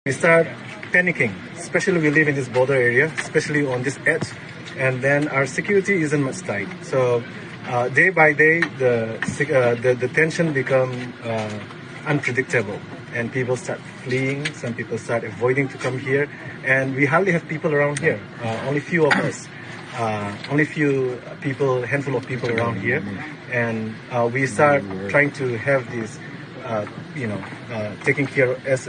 We start panicking, especially we live in this border area, especially on this edge, and then our security isn't much tight. So day by day, the tension become unpredictable, and people start fleeing. Some people start avoiding to come here, and we hardly have people around here. Only few of us, only few people, handful of people around here, and we start trying to have this, taking care as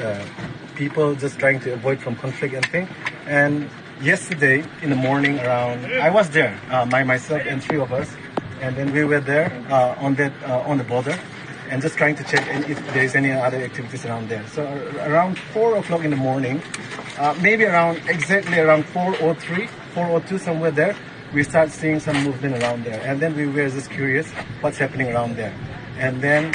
people, just trying to avoid from conflict and thing. And yesterday in the morning around, I was there, myself and three of us, and then we were there on the border, and just trying to check if there is any other activities around there. So around 4 o'clock in the morning, maybe exactly around 4:03, 4:02, somewhere there, we start seeing some movement around there, and then we were just curious what's happening around there, and then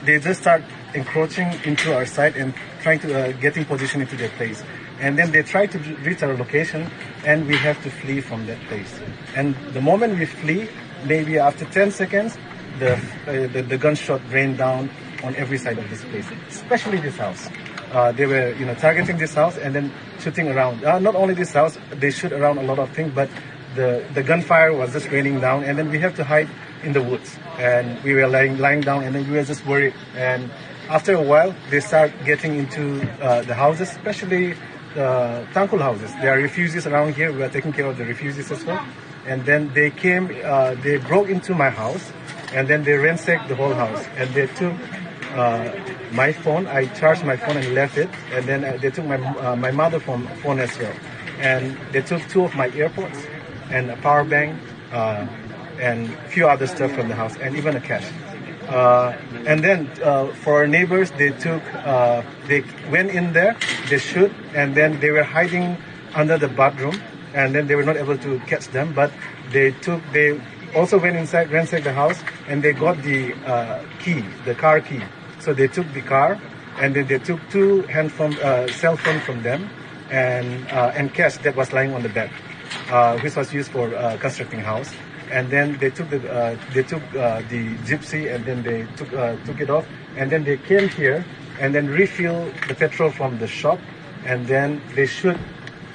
they just start encroaching into our site and trying to get in position into their place. And then they try to reach our location, and we have to flee from that place. And the moment we flee, maybe after 10 seconds, the gunshot rained down on every side of this place, especially this house. They were, targeting this house and then shooting around. Not only this house, they shoot around a lot of things, but the gunfire was just raining down, and then we have to hide in the woods. And we were lying down, and then we were just worried. And after a while, they start getting into the houses, especially Tangkhul houses. There are refugees around here. We are taking care of the refugees as well. And then they came, they broke into my house, and then they ransacked the whole house. And they took my phone. I charged my phone and left it. And then they took my mother's phone as well. And they took 2 of my AirPods and a power bank and a few other stuff from the house, and even a cash. And then for our neighbors, they went in there, they shoot, and then they were hiding under the bathroom, and then they were not able to catch them, but they also went inside, ransacked the house, and they got the key, the car key. So they took the car, and then they took 2 cell phones from them, and cash that was lying on the bed, which was used for constructing house. And then they took the gypsy, and then they took it off, and then they came here and then refill the petrol from the shop, and then they shoot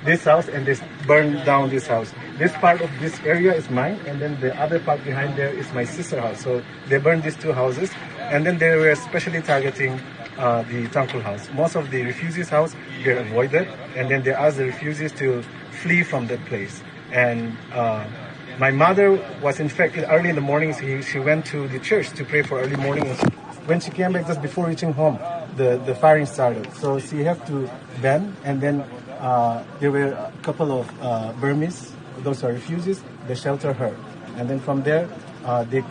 this house and they burn down this house. This part of this area is mine, and then the other part behind there is my sister's house. So they burned these 2 houses, and then they were especially targeting the Tangkhul house. Most of the refugees' house they avoided, and then they asked the refugees to flee from that place. And my mother was, in fact, early in the morning, she went to the church to pray for early morning. And when she came back, just before reaching home, the firing started. So she had to bend, and then there were a couple of Burmese, those are refugees, they shelter her. And then from there, the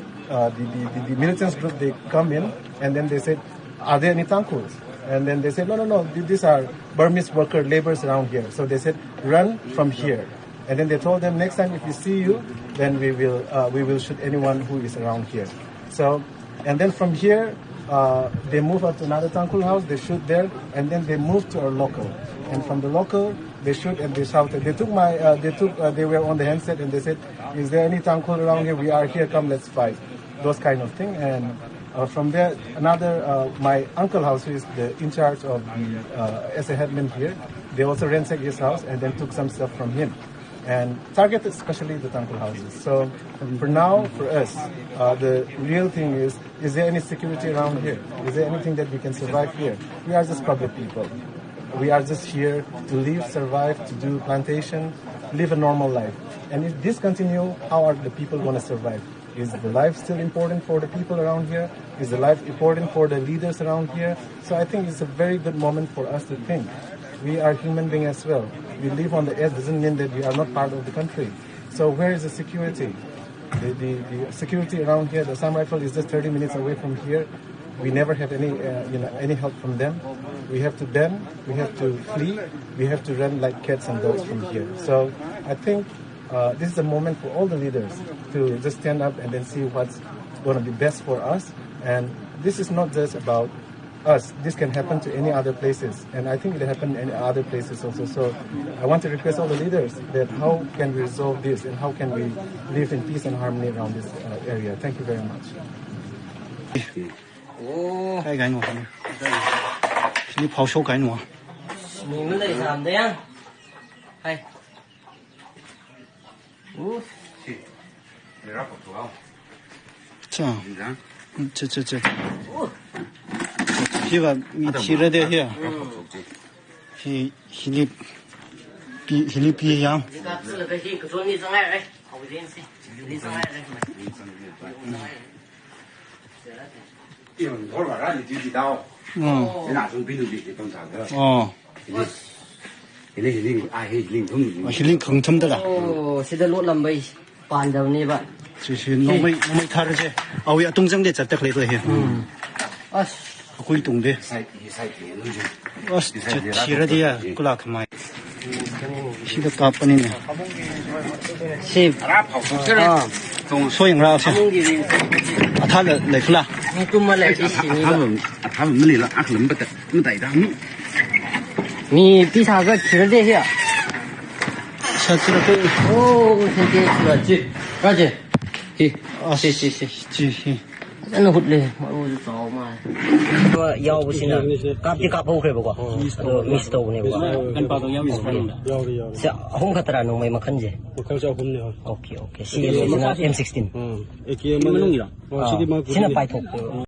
militants group, they come in, and then they said, are there any Tangkhuls? And then they said, no, these are Burmese worker laborers around here. So they said, run from here. And then they told them, next time if we see you, then we will shoot anyone who is around here. So, and then from here, they move up to another Tangkhul house, they shoot there, and then they move to our local. And from the local, they shoot and they shouted. They took they were on the handset, and they said, is there any Tangkhul around here? We are here, come, let's fight. Those kind of thing. And from there, my uncle house, who is in charge of as a headman here, they also ransacked his house and then took some stuff from him, and targeted especially the Tangkhul houses. So for now, for us, the real thing is there any security around here? Is there anything that we can survive here? We are just public people. We are just here to live, survive, to do plantation, live a normal life. And if this continue, how are the people going to survive? Is the life still important for the people around here? Is the life important for the leaders around here? So I think it's a very good moment for us to think. We are human beings as well. We live on the edge doesn't mean that we are not part of the country. So where is the security? The security around here, the Assam Rifle is just 30 minutes away from here. We never have any help from them. We have to bend, we have to flee, we have to run like cats and dogs from here. So I think this is a moment for all the leaders to just stand up and then see what's going to be best for us. And this is not just about us. This can happen to any other places, and I think it happened in other places also. So I want to request all the leaders that how can we resolve this, and how can we live in peace and harmony around this area. Thank you very much. Oh, 你跑手赶我。mình lấy làm đấy anh hay 자, 비가 미치려 돼 해. 힐리피양. Kita sửa cái gì cứ đi sang này đây, học đi xem, đi sang này đây. 이건 돌아가라 뒤지다오. 나중 비누지 동상들. 힐링 힐링 좀. 힐링 강첨더라. Ồ, sẽ được lốt làm bây, bàn đầu này bạn. 지시 너무 타르지. 아우야 동정대 잡다 그래도 해. 아, 거기 동대. 사이티 누지. 저 티라디야 꿀라 그만. 시도 까뻔이네. 십. 소잉라 하세요. 아, 타를 내클라. 좀만 내 주시니. 하면 물리라 아클 못 다이다. 미 비사가 들대야. 샷으로 그. 오, 되게 좋았지. 맞지? 히. 시. nó hụt lên mọi người gió mà yao bữa xin là cáp đi cáp không kể bao giờ misto này bao giờ anh bảo tôi yao misto sẽ không khát ra nông mấy mà khăn gì ok xin là M16 이게 뭐 xin là bài thuộc